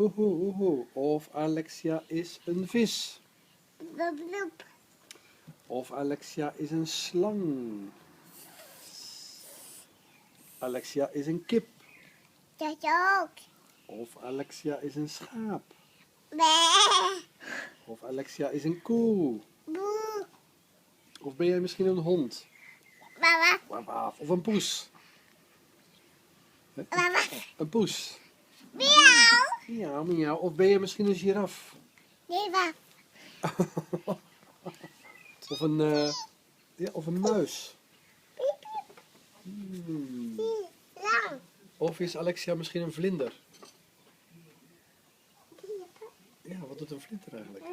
Oehoe, oehoe. Of Alexia is een vis. Bloep, bloep. Of Alexia is een slang. Alexia is een kip. Dat ook. Of Alexia is een schaap. Bee. Of Alexia is een koe. Boe. Of ben jij misschien een hond? Mama. Waf, waf. Of een poes. Mama. Een poes. Miauw. Miauw, miauw. Of ben je misschien een giraf? Nee, wacht. Of een, ja, of een muis. Hmm. Lang. Of is Alexia misschien een vlinder? Ja, wat doet een vlinder eigenlijk?